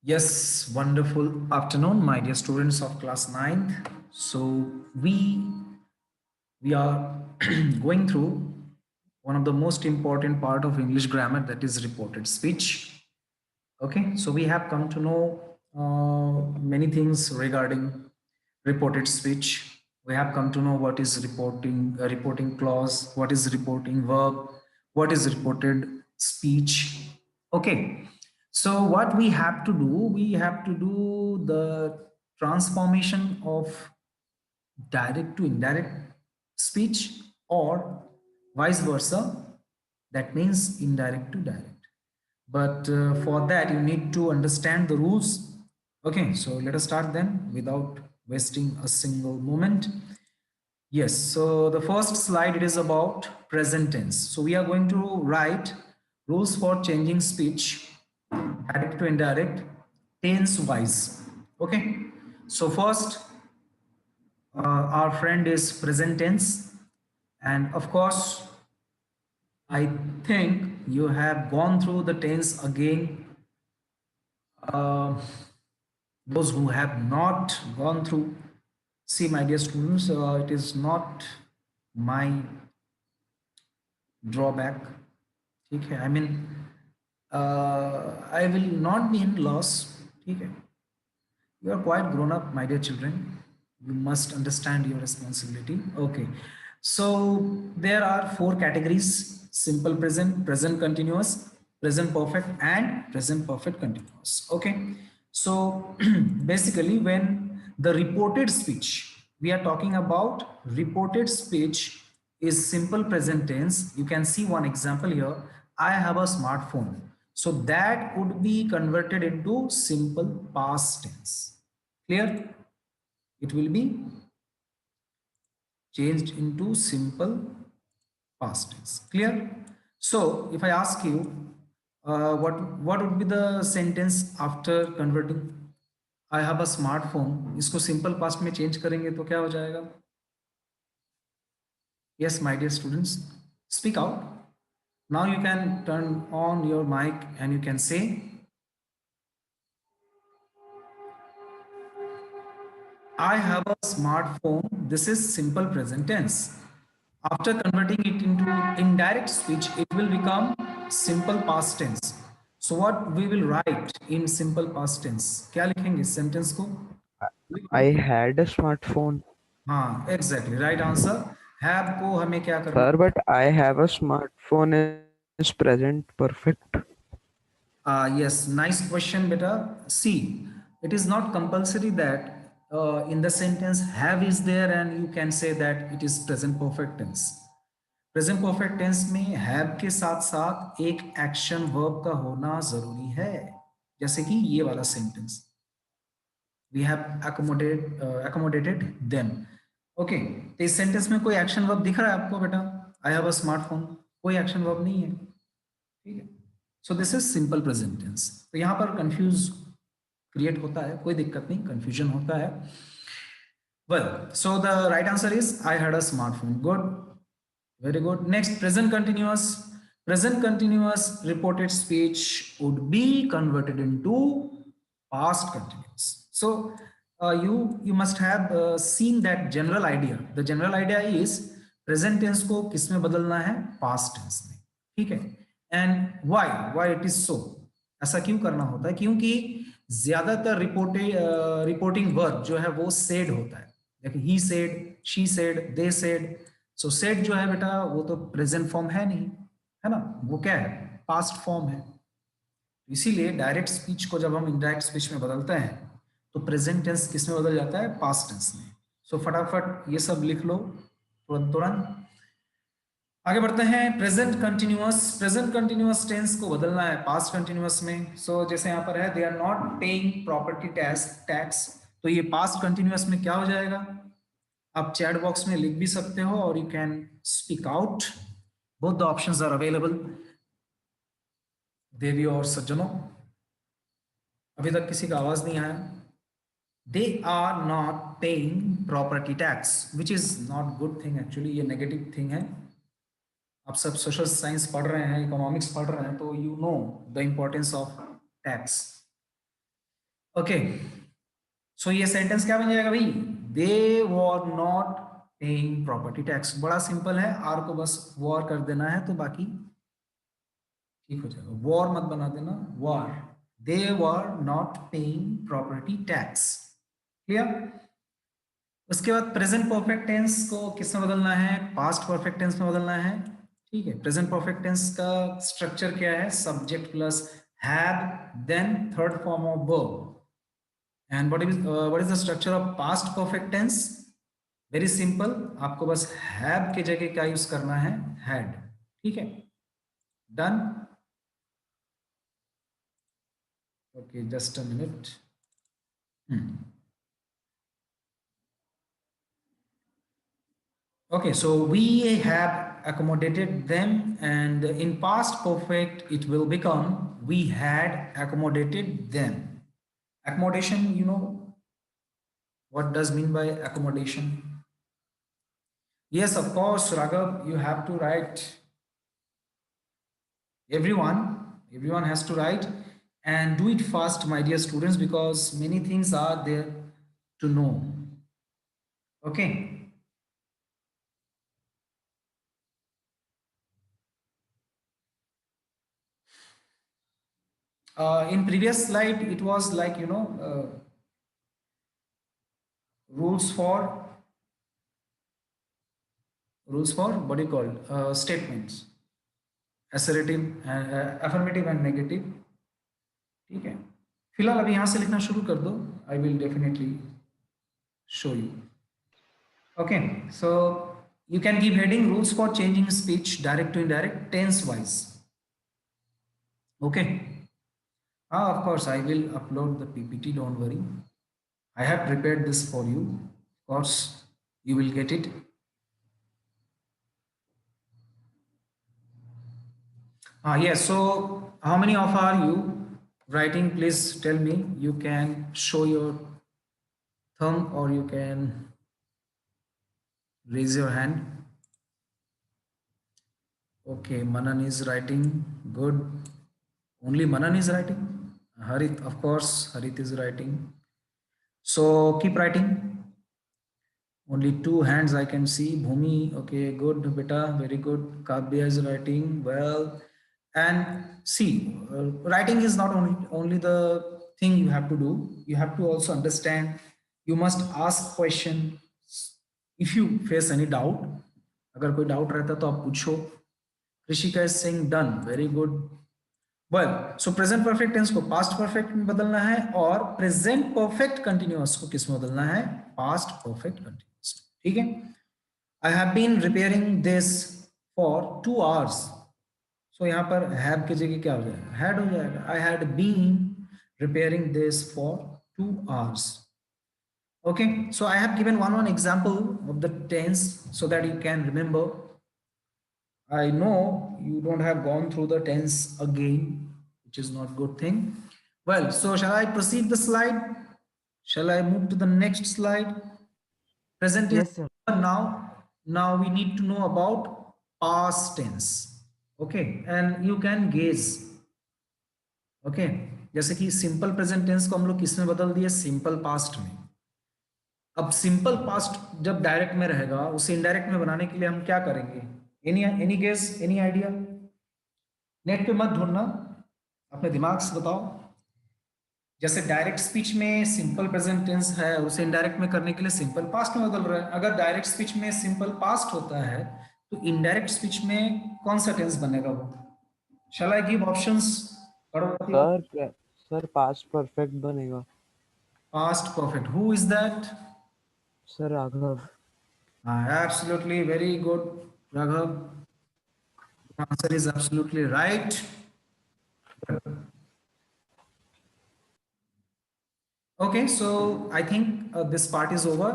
Yes, wonderful afternoon, my dear students of class ninth. So we are going through one of the most important part of English grammar, that is reported speech. Okay, so we have come to know many things regarding reported speech. We have come to know what is reporting clause, what is reporting verb, what is reported speech. Okay, so what we have to do the transformation of direct to indirect speech or vice versa. That means indirect to direct. But for that, you need to understand the rules. Okay, so let us start then without wasting a single moment. Yes, so the first slide it is about present tense. So we are going to write rules for changing speech direct to indirect tense wise. Okay, so first our friend is present tense, and of course I think you have gone through the tense again. uh, those who have not gone through, see my dear students, it is not my drawback. ठीक है, I mean, I will not be in loss. ठीक है, you are quite grown up, my dear children. You must understand your responsibility. Okay, so there are four categories: simple present, present continuous, present perfect, and present perfect continuous. Okay, so basically when the reported speech, we are talking about reported speech, is simple present tense. You can see one example here: I have a smartphone. So that would be converted into simple past tense. Clear? It will be changed into simple past tense. Clear? So if I ask you, what would be the sentence after converting I have a smartphone, इसको simple past में change करेंगे तो क्या हो जाएगा? Yes, my dear students, speak out. Now you can turn on your mic and you can say, I have a smartphone. This is simple present tense. After converting it into indirect speech, it will become simple past tense. So what we will write in simple past tense? क्या लिखेंगे sentence को? I had a smartphone, हाँ, exactly right answer. Have को हमें क्या करना? sir, but I have a smartphone is present perfect. Yes, nice question, beta. See, it is not compulsory that in the sentence have is there and you can say that it is present perfect tense. Present perfect tense में have के साथ साथ एक action verb का होना जरूरी है, जैसे कि ये वाला sentence, we have accommodated them. Okay, तो इस सेंटेंस में कोई एक्शन वर्ब दिख रहा है आपको बेटा? आई हैव अ स्मार्टफोन, कोई एक्शन वर्ब नहीं है। ठीक है, so this is simple present tense. तो यहाँ पर कंफ्यूज क्रिएट होता है, कोई दिक्कत नहीं, कंफ्यूजन होता है। Well, so the right answer is I had a smartphone. Good. Very good. Next, present continuous. Present continuous reported speech would be converted into past continuous. So you must have seen that general idea. The general idea is present tense को किस में बदलना है? Past tense में. ठीक है? And why it is so? ऐसा क्यों करना होता है? क्योंकि ज्यादातर रिपोर्टिंग वर्ब जो है वो सेड होता है। देखिए, he said, she said, they said. So said जो है बेटा वो तो प्रेजेंट फॉर्म है नहीं, है ना, वो क्या है? पास्ट फॉर्म है। इसीलिए डायरेक्ट स्पीच को जब हम इनडायरेक्ट स्पीच में बदलते हैं तो प्रेजेंट टेंस किस में बदल जाता है? पास्ट टेंस में। सो फटाफट ये सब लिख लो तुरंत तुरंत। आगे बढ़ते हैं। प्रेजेंट कंटिन्यूअस टेंस को बदलना है पास्ट कंटिन्यूअस में। सो जैसे यहाँ पर है, they are not paying property tax, तो ये पास्ट कंटिन्यूअस में क्या हो जाएगा? आप चैट बॉक्स में लिख भी सकते हो और you can speak out. Both the options are available. देवी और सज्जनों, अभी तक किसी का आवाज नहीं आया। They are not paying property tax, which is not good thing actually, ये नेगेटिव थिंग है। आप सब सोशल साइंस पढ़ रहे हैं, इकोनॉमिक्स पढ़ रहे हैं, तो you know the importance of tax. Okay, so ये सेंटेंस क्या बन जाएगा भाई? They were not paying property tax. बड़ा सिंपल है, आर को बस वॉर कर देना है तो बाकी ठीक हो जाएगा। वॉर मत बना देना, war. They were not paying property tax. Clear? उसके बाद प्रेजेंट परफेक्ट टेंस को किस में बदलना है? पास्ट परफेक्ट टेंस में बदलना है। ठीक है, प्रेजेंट परफेक्ट टेंस का स्ट्रक्चर क्या है? Subject plus have, then third form of verb. And what is the structure of past perfect tense? Very simple, आपको बस हैव के जगह क्या यूज करना है? हैड। ठीक है, done. Okay, just a minute. Okay, so we have accommodated them, and in past perfect it will become we had accommodated them. Accommodation, you know what does mean by accommodation? Yes, of course, Raghav, you have to write. Everyone has to write, and do it fast, my dear students, because many things are there to know. Okay. In previous slide, it was like, rules for what do you call statements, assertive, affirmative and negative. ठीक है, फिलहाल अभी यहाँ से लिखना शुरू कर दो, I will definitely show you. Okay, so you can give heading rules for changing speech direct to indirect tense wise. Okay. Of course I will upload the PPT, don't worry. I have prepared this for you. Of course you will get it. Yes, so how many of are you writing? Please tell me. You can show your thumb or you can raise your hand. Okay, Manan is writing. Good. Only Manan is writing. Harit, of course, Harit is writing. So keep writing. Only 2 hands I can see. Bhumi, okay, good, beta, very good. Kavya is writing well. And see, writing is not only the thing you have to do. You have to also understand. You must ask question. If you face any doubt, अगर कोई doubt रहता तो आप पूछो. Rishika is saying done, very good. Well, so present perfect tense को past perfect में बदलना है और present perfect continuous को किस में बदलना है? Past perfect continuous. ठीक है? I have been repairing this for 2 hours. So यहाँ पर have की जगह क्या हो जाएगा? Had हो जाएगा. I had been repairing this for 2 hours. Okay, so I have given one example of the tense so that you can remember. I know you don't have gone through the tense again, which is not good thing. Well, so shall I proceed the slide? Shall I move to the next slide? Present Yes, is sir. now we need to know about past tense. Okay, and you can guess. Okay, जैसे कि simple present tense को हम लोग किस में बदल दिए? Simple past में. अब सिंपल पास्ट जब डायरेक्ट में रहेगा, उसे इनडायरेक्ट में बनाने के लिए हम क्या करेंगे? Any guess, any idea? Net पे मत ढूंढना, अपने दिमाग से बताओ. जैसे डायरेक्ट स्पीच में सिंपल प्रेजेंट टेंस है, उसे इनडायरेक्ट में करने के लिए सिंपल पास्ट में बदल रहा है. अगर डायरेक्ट स्पीच में सिंपल पास्ट होता है तो इनडायरेक्ट स्पीच में कौन सा टेंस बनेगा वो? Shall I give options? Sir past perfect बनेगा. Past perfect. Who is that? Sir Raghav. Absolutely, very good, Raghav. The answer is absolutely right. Okay, so I think this part is over.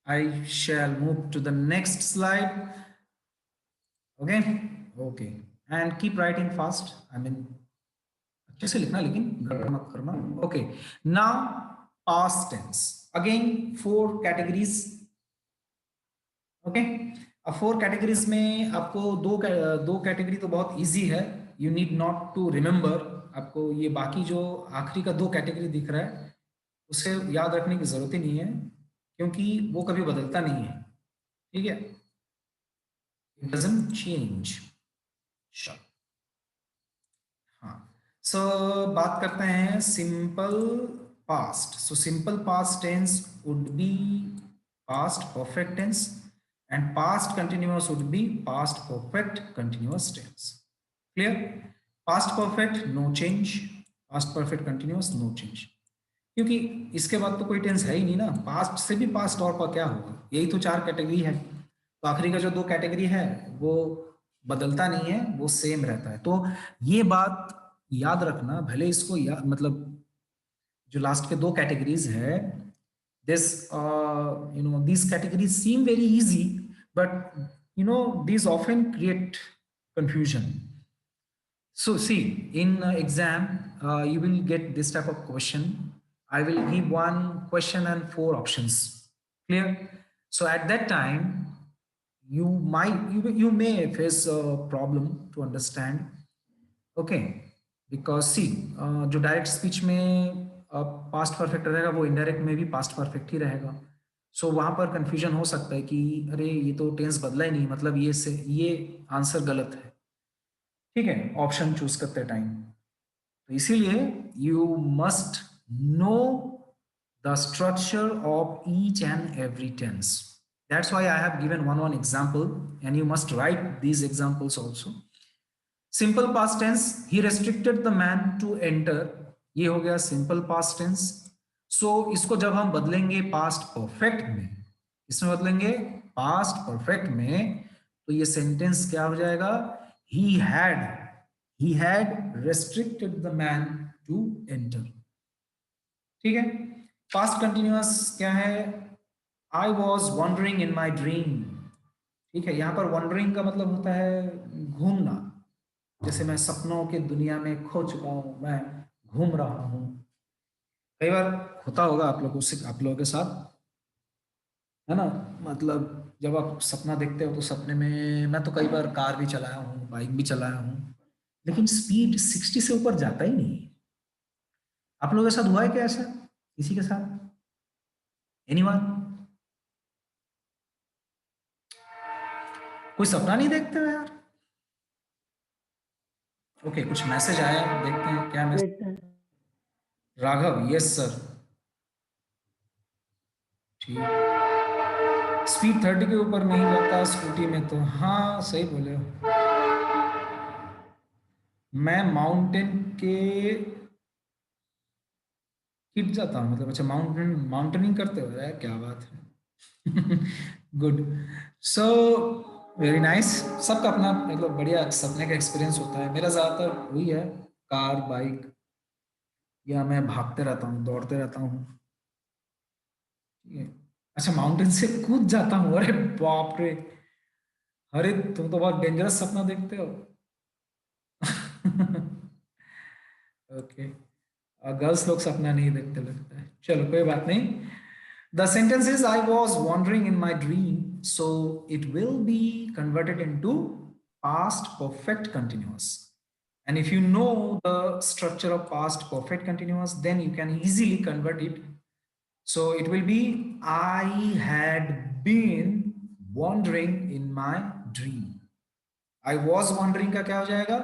I shall move to the next slide. Okay, and keep writing fast. I mean, अच्छे से लिखना लेकिन गड़बड़ मत करना. Okay, now past tense. Again, 4 categories. Okay, अब 4 categories में आपको दो कैटेगरी तो बहुत इजी है. You need not to remember. आपको ये बाकी जो आखिरी का 2 कैटेगरी दिख रहा है, उसे याद रखने की जरूरत ही नहीं है, क्योंकि वो कभी बदलता नहीं है, ठीक है, इट डजंट चेंज। हाँ, सो बात करते हैं simple past. So simple past tense would be past perfect tense, and past continuous would be past perfect continuous tense. Clear? Past perfect no change, past perfect continuous no change, क्योंकि इसके बाद तो कोई tense है ही नहीं ना, past से भी पास्ट और का क्या होगा, यही तो चार कैटेगरी है। तो आखिरी का जो दो कैटेगरी है वो बदलता नहीं है, वो सेम रहता है। तो ये बात याद रखना, भले इसको मतलब जो लास्ट के दो कैटेगरीज है, this these categories seem very easy, but these often create confusion. So see, in exam, you will get this type of question. I will give one question and four options. Clear? So at that time, you may face a problem to understand. Okay, because see, जो direct speech में past perfect रहेगा, वो indirect में भी past perfect ही रहेगा। सो वहां पर confusion हो सकता है कि अरे ये तो टेंस बदला ही नहीं, मतलब ये आंसर गलत है। ठीक है, ऑप्शन चूज करते टाइम। तो इसीलिए you must know the structure of each and every tense. That's why I have given one example, and you must write these examples also. Simple past tense, he restricted the man to enter, ये हो गया simple past tense. सो इसको जब हम बदलेंगे past perfect में, इसमें बदलेंगे पास्ट परफेक्ट में, तो ये सेंटेंस क्या हो जाएगा? He had restricted the man to enter. ठीक है। पास्ट कंटिन्यूअस क्या है? I was wandering in my dream. ठीक है, यहां पर वॉन्डरिंग का मतलब होता है घूमना, जैसे मैं सपनों की दुनिया में खो चुका हूं, मैं घूम रहा हूं। कई बार होता होगा आप लोगों के साथ, है ना, मतलब जब आप सपना देखते हो तो सपने में, मैं तो कई बार कार भी चलाया हूँ, बाइक भी चलाया हूँ, लेकिन स्पीड 60 से ऊपर जाता ही नहीं। आप लोगों के साथ हुआ है क्या ऐसा किसी के साथ? एनीवन? कोई सपना नहीं देखते हो यार? ओके, कुछ मैसेज आया, देखते हैं क्या मैसेज। Raghav, yes sir. ठीक। स्पीड 30 के ऊपर नहीं जाता स्कूटी में, तो हाँ सही बोले हो। मैं माउंटेन के हिट जाता हूँ, मतलब अच्छा, माउंटेनिंग करते हो यार, क्या बात है। गुड। So very nice. सबका अपना मतलब बढ़िया सपने का एक्सपीरियंस होता है। मेरा ज़्यादातर वही है, कार बाइक, या मैं भागते रहता हूँ, दौड़ते रहता हूँ। ठीक है। अच्छा, माउंटेन से कूद जाता हूँ, अरे बाप रे, अरे तुम तो बहुत डेंजरस सपना देखते हो। ओके, गर्ल्स लोग सपना नहीं देखते लगता है, चलो कोई बात नहीं। The sentence is I was wandering in my dream, so it will be converted into past perfect continuous. And if you know the structure of past perfect continuous, then you can easily convert it. So it will be I had been wandering in my dream. I was wandering का क्या हो जाएगा?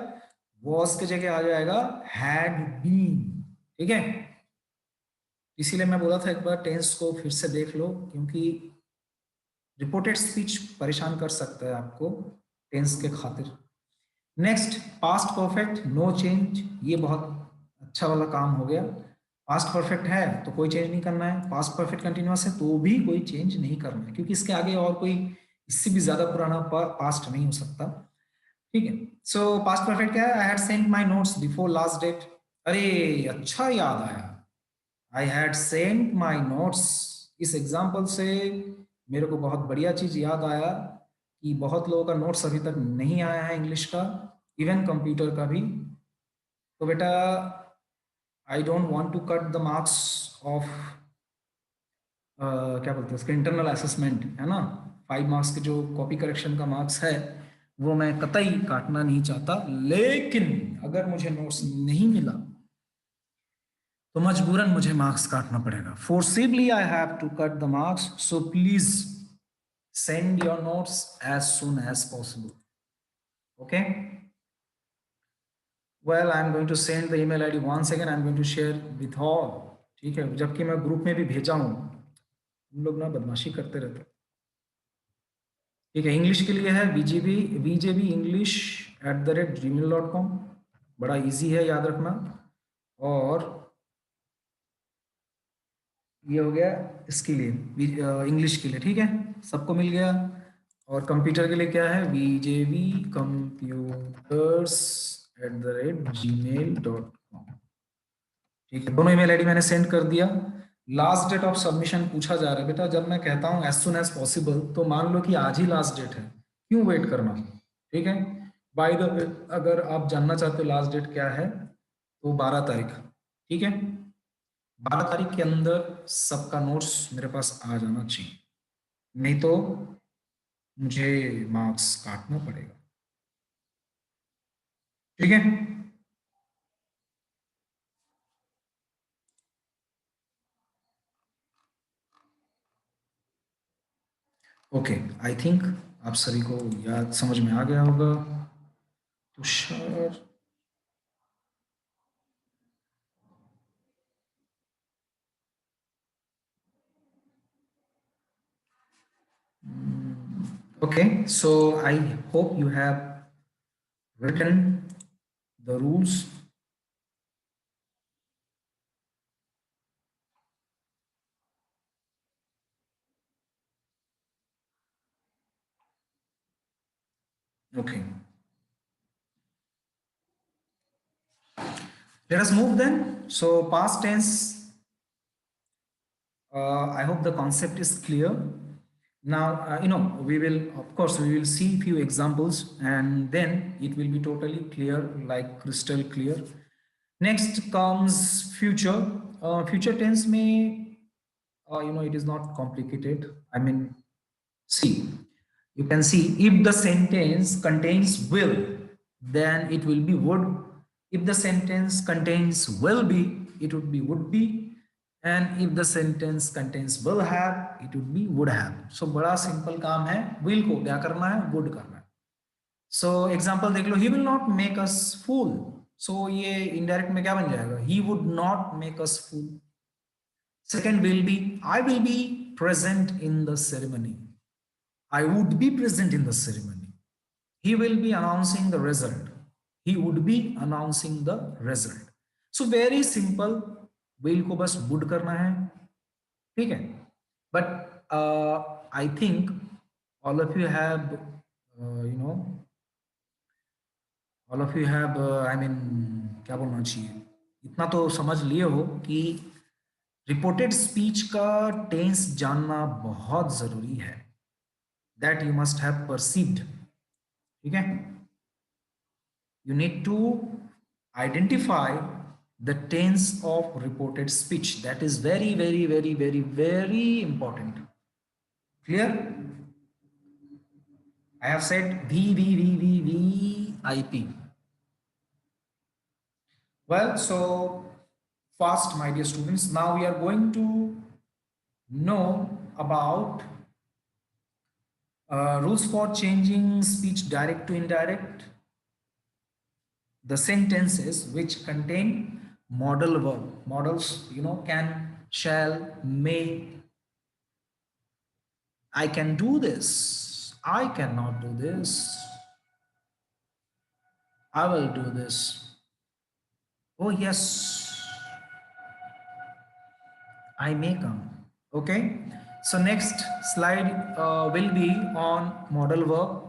Was के जगह आ जाएगा had been। ठीक है, इसीलिए मैं बोला था एक बार टेंस को फिर से देख लो, क्योंकि रिपोर्टेड स्पीच परेशान कर सकता है आपको टेंस के खातिर। Next, past perfect no change, ये बहुत अच्छा वाला काम हो गया। पास्ट परफेक्ट है तो कोई चेंज नहीं करना है, पास्ट परफेक्ट कंटिन्यूअस है तो भी कोई चेंज नहीं करना है, क्योंकि इसके आगे और कोई इससे भी ज्यादा पुराना पास्ट नहीं हो सकता। ठीक है। सो पास्ट परफेक्ट क्या है? I had sent my notes before last date. अरे अच्छा याद आया, I had sent my notes. इस एग्जाम्पल से मेरे को बहुत बढ़िया चीज याद आया कि बहुत लोगों का नोट्स अभी तक नहीं आया है इंग्लिश का, इवन कंप्यूटर का भी। तो बेटा, I don't want to cut the marks of क्या बोलते हैं उसके, इंटरनल असेसमेंट, है ना, 5 मार्क्स के जो कॉपी करेक्शन का मार्क्स है, वो मैं कतई काटना नहीं चाहता। लेकिन अगर मुझे नोट्स नहीं मिला तो मजबूरन मुझे मार्क्स काटना पड़ेगा. Forcibly I have to cut the marks. So please send your notes as soon as possible. Okay. Well, I'm going to send the email ID once again. I'm going to share with all. ठीक है, जबकि मैं group में भी भेजा हूँ. हम लोग ना बदमाशी करते रहते हैं. ठीक है, इंग्लिश के लिए है vjbenglish@gmail.com. बड़ा इजी है, याद रखना. और ये हो गया इसके लिए, इंग्लिश के लिए. ठीक है, सबको मिल गया. और कंप्यूटर के लिए क्या है, vjbcomputers@gmail.com. ठीक है, दोनों ईमेल आईडी मैंने सेंड कर दिया. लास्ट डेट ऑफ सबमिशन पूछा जा रहा है. बेटा जब मैं कहता हूँ एज सुन एज पॉसिबल, तो मान लो कि आज ही लास्ट डेट है, क्यों वेट करना. ठीक है, बाय द वे अगर आप जानना चाहते हो लास्ट डेट क्या है, तो 12 तारीख. ठीक है, 12 तारीख के अंदर सबका नोट्स मेरे पास आ जाना चाहिए, नहीं तो मुझे मार्क्स काटना पड़ेगा. ठीक है. ओके, आई थिंक आप सभी को याद समझ में आ गया होगा. Tushar, okay, so I hope you have written the rules. Okay, let us move then. So past tense, I hope the concept is clear. Now, we will, of course, we will see few examples and then it will be totally clear, like crystal clear. Next comes future. Future tense may, it is not complicated. I mean, see, you can see if the sentence contains will, then it will be would. If the sentence contains will be, it would be would be. And if the sentence contains will have, it would be would have. So बड़ा simple काम है. Will को क्या करना है, would करना है. So example देख लो, he will not make us fool. So ये indirect में क्या बन जाएगा, he would not make us fool. Second will be, I will be present in the ceremony. I would be present in the ceremony. He will be announcing the result. He would be announcing the result. So very simple. will को बस would करना है. ठीक है. But I think all of you have, all of you have, I mean, क्या बोलना चाहिए, इतना तो समझ लिए हो कि रिपोर्टेड स्पीच का टेंस जानना बहुत जरूरी है. That you must have perceived. ठीक है, you need to identify the tense of reported speech. That is very, very, very, very, very important. Clear? I have said VVVVVIP. Well, so fast, my dear students. Now we are going to know about rules for changing speech direct to indirect. The sentences which contain modal verb. Modals, can, shall, may. I can do this. I cannot do this. I will do this. Oh yes, I may come. Okay, so next slide will be on modal verb.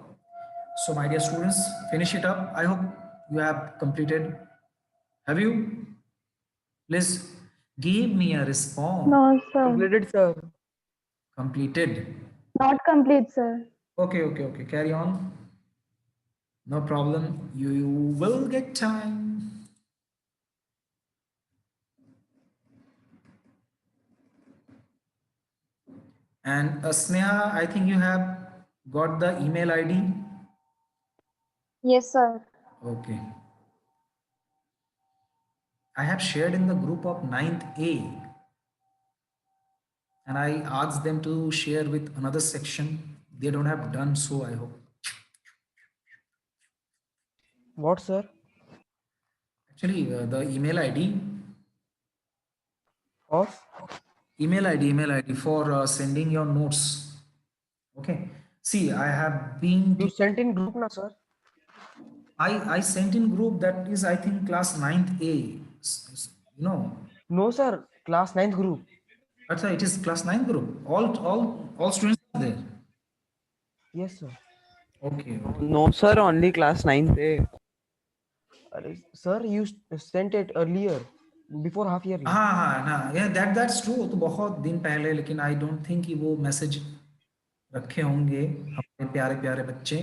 So my dear students, finish it up. I hope you have completed. Have you? Please give me a response. No, sir. Completed, sir. Completed. Not complete, sir. Okay. Carry on. No problem. You will get time. And Sneha, I think you have got the email ID. Yes, sir. Okay. I have shared in the group of 9th A, and I asked them to share with another section. They don't have done so, I hope. What, sir? Actually, the Of? email ID for sending your notes. Okay. See, I have been You sent in group, na, sir? I sent in group, that is I think class 9th A. You know, No, sir. Class 9th group. that's why it is class 9th group. All students are there. Yes, sir. Okay, okay. No, sir, only class 9th A. Sir, you sent it earlier, before half yearly. हाँ हाँ ना, yeah, that's true, तो बहुत दिन पहले, लेकिन I don't think कि वो मैसेज रखे होंगे हमारे प्यारे प्यारे बच्चे,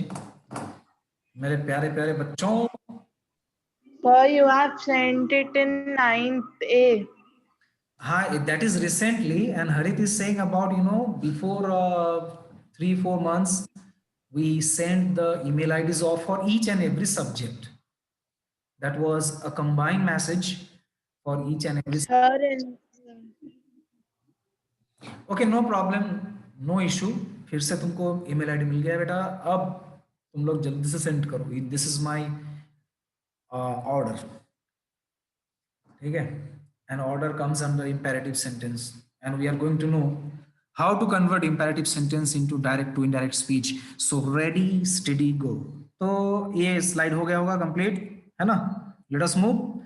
मेरे प्यारे प्यारे बच्चों. Sir, you have sent it in 9th A. हाँ, that is recently, and Harit is saying about, before 3-4 months, we sent the email IDs off for each and every subject. That was a combined message for each and every. Sir, in Okay, no problem, no issue. फिर से तुमको email ID मिल गया बेटा, अब तुम लोग जल्दी से सेंड करो. This is my order. ठीक है? An order comes under imperative sentence, and we are going to know how to convert imperative sentence into direct to indirect speech. So ready, steady, go. तो ये slide हो गया होगा complete, है ना? Let us move.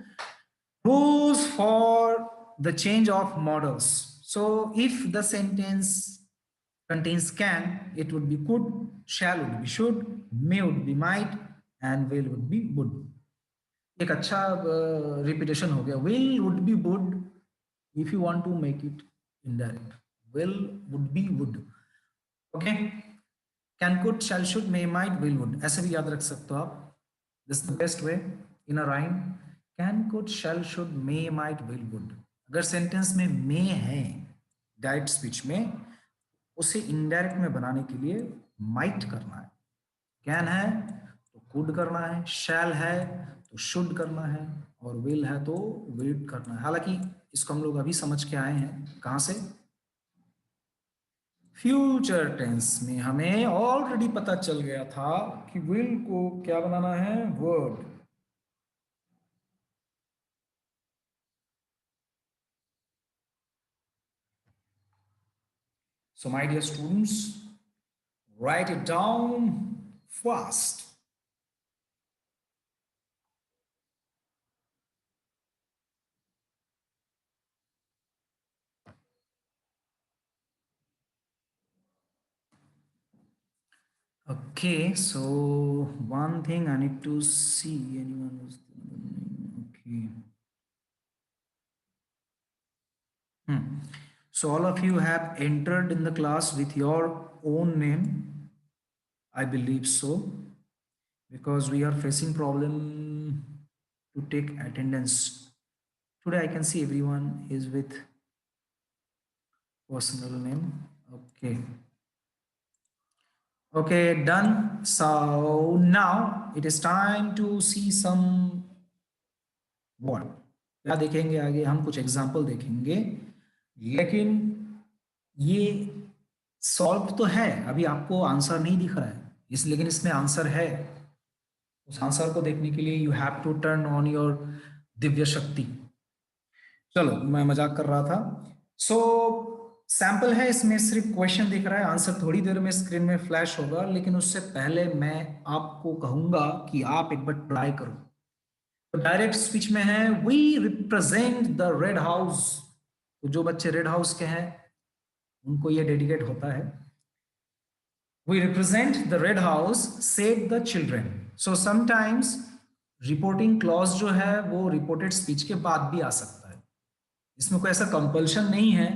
Rules for the change of models. So if the sentence contains can, it would be could, shall would be should, may would be might, and will would be would. एक अच्छा repetition हो गया. Will would be would if you want to make it indirect. Will would be would. Okay. Can, could, shall, should, may, might, will, would. ऐसे भी याद रख सकते हो आप. This is the best way in a rhyme. Can, could, shall, should, may, might, will, would. अगर sentence में may है डायरेक्ट स्पीच में, उसे इनडायरेक्ट में बनाने के लिए might करना है. कैन है तो could करना है, shall है तो should करना है, और will है तो will करना है. हालांकि इसको हम लोग अभी समझ के आए हैं कहां से, फ्यूचर टेंस में हमें ऑलरेडी पता चल गया था कि विल को क्या बनाना है, verb. So my dear students, write it down fast. Okay, so one thing I need to see, anyone who's okay. So all of you have entered in the class with your own name, I believe so, because we are facing problem to take attendance. Today I can see everyone is with personal name. Okay. Okay, done. So now it is time to see some what. क्या देखेंगे आगे, हम कुछ example देखेंगे, लेकिन ये solve तो है, अभी आपको आंसर नहीं दिख रहा है इस, लेकिन इसमें आंसर है. उस आंसर को देखने के लिए you have to turn on your दिव्य शक्ति. चलो, मैं मजाक कर रहा था. सो सैंपल है, इसमें सिर्फ क्वेश्चन दिख रहा है, आंसर थोड़ी देर में स्क्रीन में फ्लैश होगा, लेकिन उससे पहले मैं आपको कहूंगा कि आप एक बार ट्राई करो. तो डायरेक्ट स्पीच में है, we represent the red house. तो जो बच्चे रेड हाउस के हैं उनको ये डेडिकेट होता है. We represent the red house, said the children. So sometimes reporting clause जो है वो रिपोर्टेड स्पीच के बाद भी आ सकता है. इसमें कोई ऐसा कंपल्शन नहीं है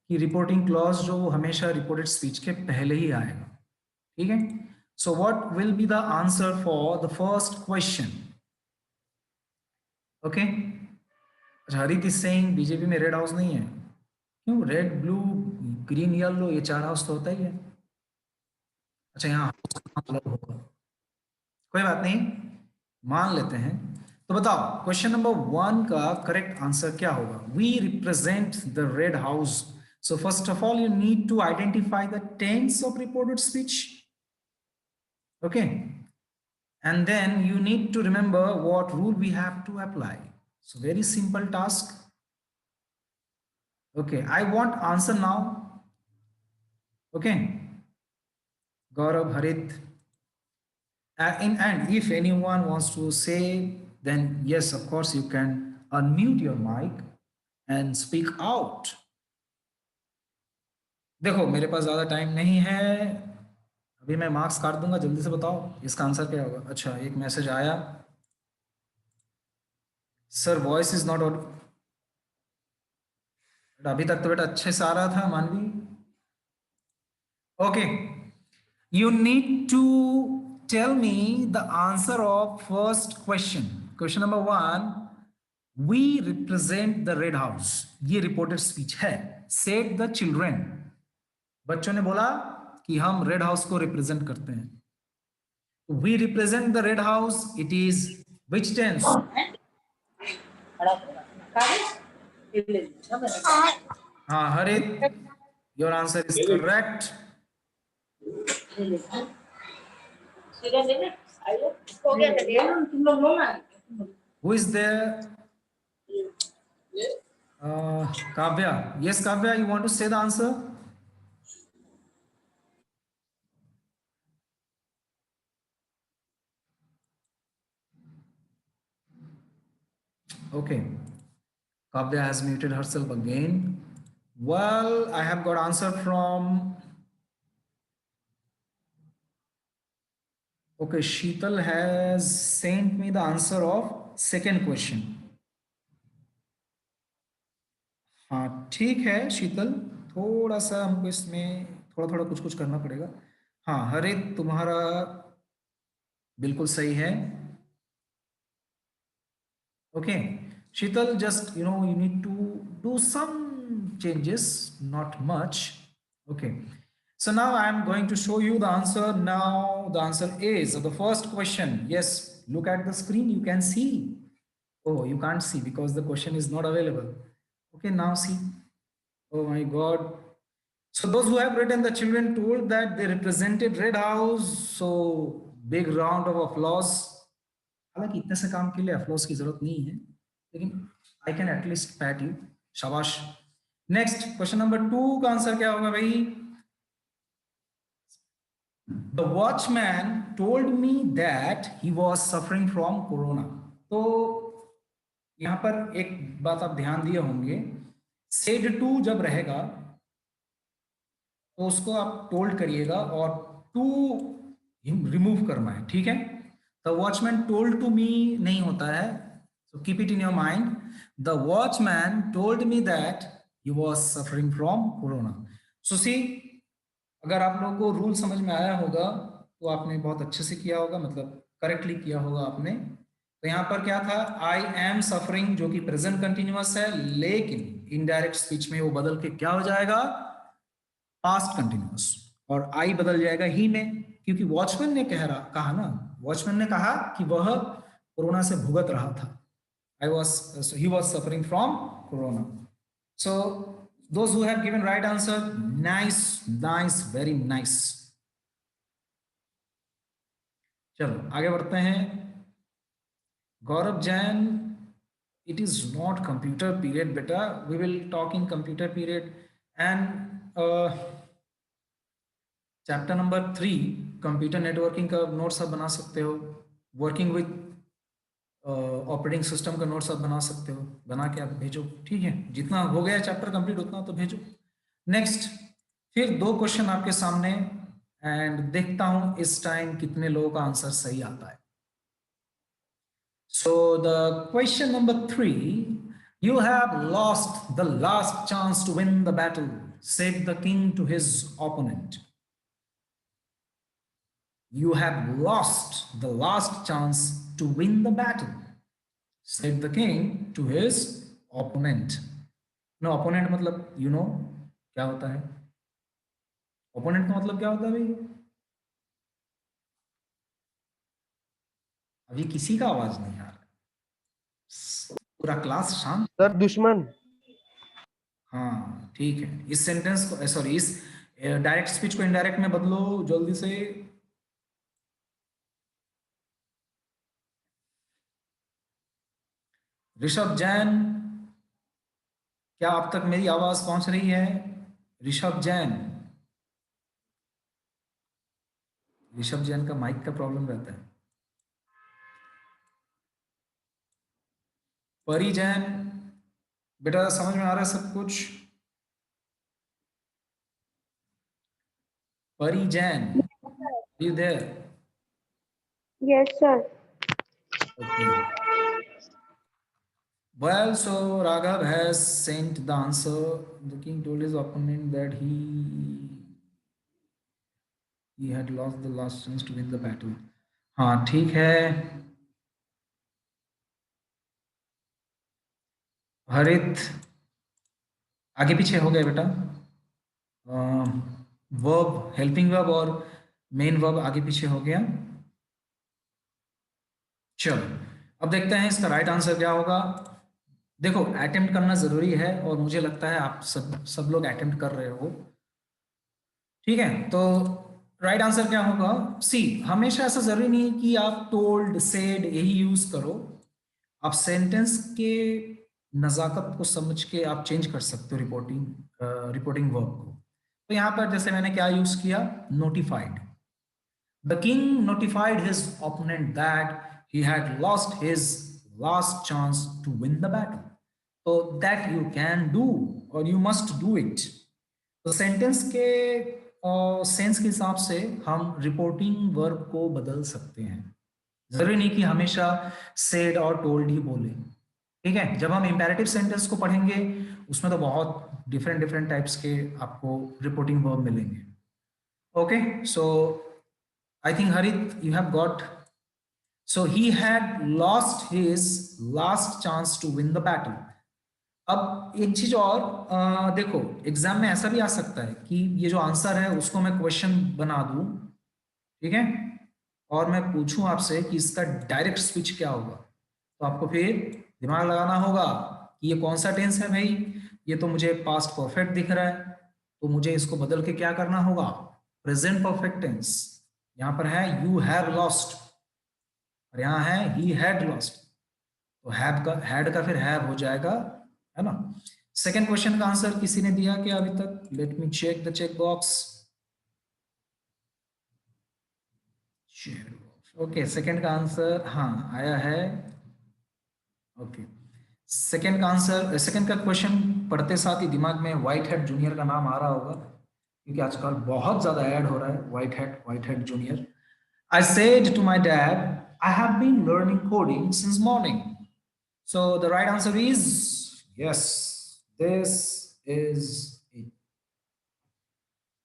कि रिपोर्टिंग क्लॉज जो वो हमेशा रिपोर्टेड स्पीच के पहले ही आएगा. ठीक है. So what will be the answer for the first question. Okay. हरित इज सेइंग बीजेपी में रेड हाउस नहीं है. क्यों? रेड, ब्लू, ग्रीन, येलो, ये 4 हाउस तो होता ही है. अच्छा, यहाँ अलग होगा, कोई बात नहीं, मान लेते हैं. तो बताओ क्वेश्चन नंबर 1 का करेक्ट आंसर क्या होगा? We represent the red house. So first of all, you need to identify the tense of reported speech. Okay. And then you need to remember what rule we have to apply. So very simple task. Okay. I want answer now. Okay. Gaurav, Harit. And if anyone wants to say, then yes, of course, you can unmute your mic and speak out. देखो मेरे पास ज्यादा time नहीं है, अभी मैं marks काट दूंगा. जल्दी से बताओ इसका आंसर क्या होगा. अच्छा, एक मैसेज आया, sir voice is not Audible. अभी तक तो बेटा अच्छे से आ रहा था Manvi. Okay, you need to tell me the answer of first question. Question number 1, we represent the red house, ये रिपोर्टेड स्पीच है. सेड द चिल्ड्रेन, बच्चों ने बोला कि हम रेड हाउस को रिप्रेजेंट करते हैं. We represent the red house, it is which tense? हाँ Harit, your answer is correct. Who is there? Kavya. Yes, Kavya, you want to say the answer? Okay. Kavya has muted herself again. Well, I have got answer from. Okay, Sheetal has sent me the answer of second question. हाँ ठीक है शीतल, थोड़ा सा हमको इसमें थोड़ा थोड़ा कुछ कुछ करना पड़ेगा. हाँ हरित, तुम्हारा बिल्कुल सही है. Okay Sheetal, just you need to do some changes, not much. Okay, so now I am going to show you the answer. Now the answer is the first question. Yes, look at the screen, you can see. Oh, you can't see because the question is not available. Okay, now see. Oh my God. So those who have written, the children told that they represented Red House. So big round of applause. हालांकि इतने से काम के लिए अफलोस की जरूरत नहीं है, लेकिन I can at least PAT you. शाबाश. नेक्स्ट क्वेश्चन नंबर 2 का आंसर क्या होगा भाई? The watchman told me that he was suffering from corona. तो यहां पर एक बात आप ध्यान दिए होंगे, सेड टू जब रहेगा तो उसको आप टोल्ड करिएगा और टू रिमूव करना है. ठीक है, the watchman told to me नहीं होता है. So keep it in your mind. The watchman told me that he was suffering from corona. So see, अगर आप लोगों को रूल समझ में आया होगा तो आपने बहुत अच्छे से किया होगा, मतलब करेक्टली किया होगा आपने. तो यहाँ पर क्या था, आई एम सफरिंग, जो कि प्रेजेंट कंटिन्यूअस है, लेकिन इनडायरेक्ट स्पीच में वो बदल के क्या हो जाएगा, पास्ट कंटिन्यूअस, और आई बदल जाएगा ही में, क्योंकि वॉचमैन ने कहा ना, वॉचमैन ने कहा कि वह कोरोना से भुगत रहा था. He was suffering from corona. So those who have given right answer, nice nice, very nice. चलो आगे बढ़ते हैं. गौरव Jain, it is not computer period beta, we will talk in computer period. And chapter number 3 computer networking का notes आप बना सकते हो. Working with operating system का नोट्स आप बना सकते हो, बना के आप भेजो. ठीक है, जितना हो गया चैप्टर कंप्लीट उतना तो भेजो. नेक्स्ट, फिर 2 क्वेश्चन आपके सामने, एंड देखता हूं इस टाइम कितने लोगों का आंसर सही आता है. So the question number 3, you have lost the last chance to win the battle, said the king to his opponent. You have lost the last chance to win the battle, said the king to his opponent. No, opponent मतलब you know क्या होता है? Opponent का मतलब क्या होता है भाई? अभी किसी का आवाज नहीं आ रहा. पूरा क्लास शांत। सर दुश्मन। हाँ ठीक है, इस सेंटेंस को सॉरी इस डायरेक्ट स्पीच को इनडायरेक्ट में बदलो जल्दी से। ऋषभ जैन, क्या आप तक मेरी आवाज पहुंच रही है? ऋषभ जैन, ऋषभ जैन का माइक का प्रॉब्लम रहता है। परी जैन, बेटा समझ में आ रहा है सब कुछ? Pari Jain, you there? Yes, sir. Okay, well, so Raghav has sent the answer. The king told his opponent that he had lost the last chance to win the battle. हाँ ठीक है। हरित, आगे पीछे हो गए बेटा। वर्ब, हेल्पिंग वर्ब और मेन वर्ब आगे पीछे हो गया। चलो अब देखते हैं इसका राइट आंसर क्या होगा। देखो अटेम्प्ट करना जरूरी है और मुझे लगता है आप सब लोग अटेम्प्ट कर रहे हो। ठीक है, तो राइट आंसर क्या होगा? सी। हमेशा ऐसा जरूरी नहीं है कि आप टोल्ड, सेड यही यूज करो। आप सेंटेंस के नजाकत को समझ के आप चेंज कर सकते हो रिपोर्टिंग वर्ब को। तो यहां पर जैसे मैंने क्या यूज किया, notified. The king notified his opponent that he had lost his last chance to win the battle. तो दैट यू कैन डू और यू मस्ट डू इट। तो सेंटेंस के सेंस के हिसाब से हम रिपोर्टिंग वर्ब को बदल सकते हैं। जरूरी नहीं कि हमेशा सेड और टोल्ड ही बोले। ठीक है, जब हम इंपेरेटिव सेंटेंस को पढ़ेंगे उसमें तो बहुत डिफरेंट डिफरेंट टाइप्स के आपको रिपोर्टिंग वर्ब मिलेंगे। Okay, so I think Harit you have got. So he had lost his last chance to win the battle. अब एक चीज और देखो एग्जाम में ऐसा भी आ सकता है कि ये जो आंसर है उसको मैं क्वेश्चन बना दूं, ठीक है, और मैं पूछूं आपसे कि इसका डायरेक्ट स्पीच क्या होगा। तो आपको फिर दिमाग लगाना होगा कि ये कौन सा टेंस है भाई। ये तो मुझे पास्ट परफेक्ट दिख रहा है, तो मुझे इसको बदल के क्या करना होगा, प्रेजेंट परफेक्ट टेंस। यहां पर है यू हैव लॉस्ट और यहाँ है ही हैड लॉस्ट। तो हैड का फिर हैव हो जाएगा, है ना। सेकेंड क्वेश्चन का आंसर किसी ने दिया क्या अभी तक? Let me check the check box. Okay, second का आंसर हाँ आया है। ओके, सेकेंड का आंसर, सेकेंड का क्वेश्चन पढ़ते साथ ही दिमाग में व्हाइट हेड जूनियर का नाम आ रहा होगा, क्योंकि आजकल बहुत ज्यादा ऐड हो रहा है white head junior. I said to my dad, I have been learning coding since morning. So the right answer is yes, this is it.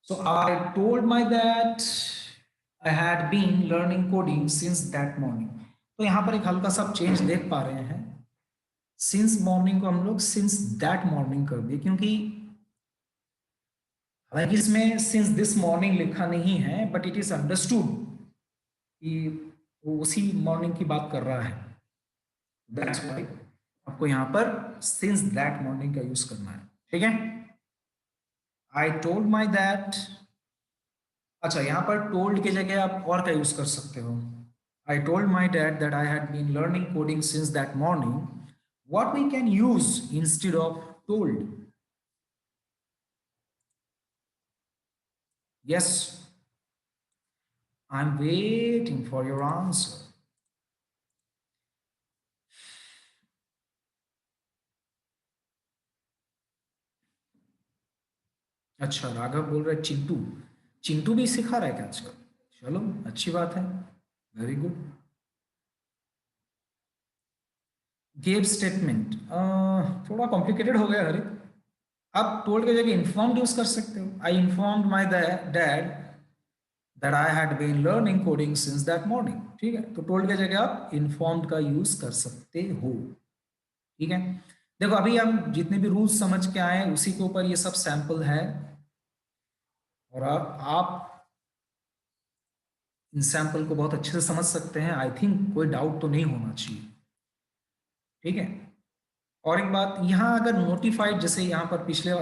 So I told my dad I had been learning coding since that morning. तो यहाँ पर एक हल्का सा change देख पा रहे हैं। सिंस मॉर्निंग को हम लोग सिंस दैट मॉर्निंग कर दिए, क्योंकि हालांकि इसमें सिंस दिस मॉर्निंग लिखा नहीं है, बट इट इज अंडरस्टूड कि वो उसी मॉर्निंग की बात कर रहा है। दैट्स व्हाई आपको यहाँ पर सिंस दैट मॉर्निंग का यूज करना है। ठीक है, आई टोल्ड माई दैट। अच्छा, यहाँ पर टोल्ड की जगह आप और क्या यूज कर सकते हो? I told my dad that I had been learning coding since that morning. What we can use instead of told? Yes, I am waiting for your answer. अच्छा, राघव बोल रहा है चिंटू। चिंटू भी सिखा रहा है क्या आजकल? चलो अच्छी बात है, वेरी गुड। गेव स्टेटमेंट थोड़ा कॉम्प्लिकेटेड हो गया हरित। आप टोल्ड की जगह इन्फॉर्म्ड यूज कर सकते हो। I informed my dad that I had been learning coding since that morning. ठीक है, तो टोल्ड की जगह आप इन्फॉर्म्ड का यूज कर सकते हो। ठीक है, देखो अभी हम जितने भी रूल्स समझ के आए हैं उसी के ऊपर ये सब सैंपल है, और आप इन सैंपल को बहुत अच्छे से समझ सकते हैं। आई थिंक कोई डाउट तो नहीं होना चाहिए। ठीक है। और एक बात, यहाँ अगर नोटिफाइड, जैसे यहाँ पर पिछले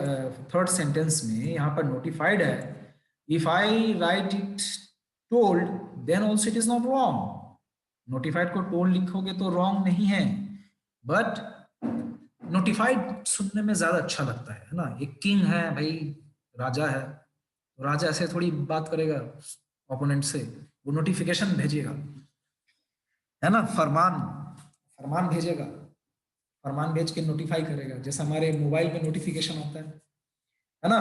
थर्ड सेंटेंस में यहाँ पर नोटिफाइड है, if I write it told then also it is not wrong. Notified को टोल्ड लिखोगे तो रॉन्ग नहीं है, बट नोटिफाइड सुनने में ज्यादा अच्छा लगता है ना। एक किंग है भाई, राजा है, तो राजा ऐसे थोड़ी बात करेगा ओपोनेंट से, वो नोटिफिकेशन भेजेगा, है ना, फरमान फरमान भेजेगा, फरमान भेज के नोटिफाई करेगा, जैसे हमारे मोबाइल में नोटिफिकेशन आता है ना।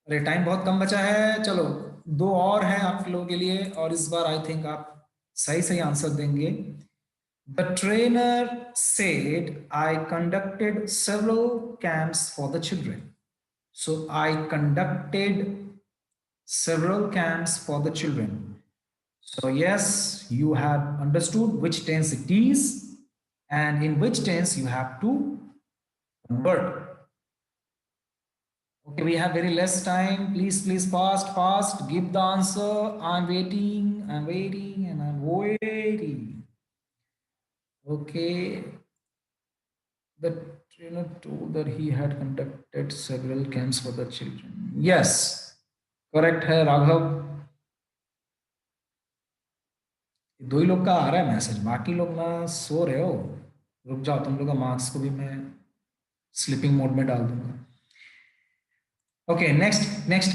अरे टाइम बहुत कम बचा है, चलो दो और है आप लोगों के लिए, और इस बार आई थिंक आप सही सही आंसर देंगे। The trainer said I conducted several camps for the children. So I conducted several camps for the children. So yes, you have understood which tense it is and in which tense you have to convert. Okay, we have very less time. Please, fast, give the answer. I'm waiting, and I'm waiting. Okay. The trainer told that he had conducted several camps for the children. Yes, correct है राघव। दो ही लोग का आ रहा है message, बाकी लोग ना सो रहे हो। रुक जाओ, तुम लोग का मार्क्स को भी मैं स्लीपिंग मोड में डाल दूंगा। ओके, नेक्स्ट क्या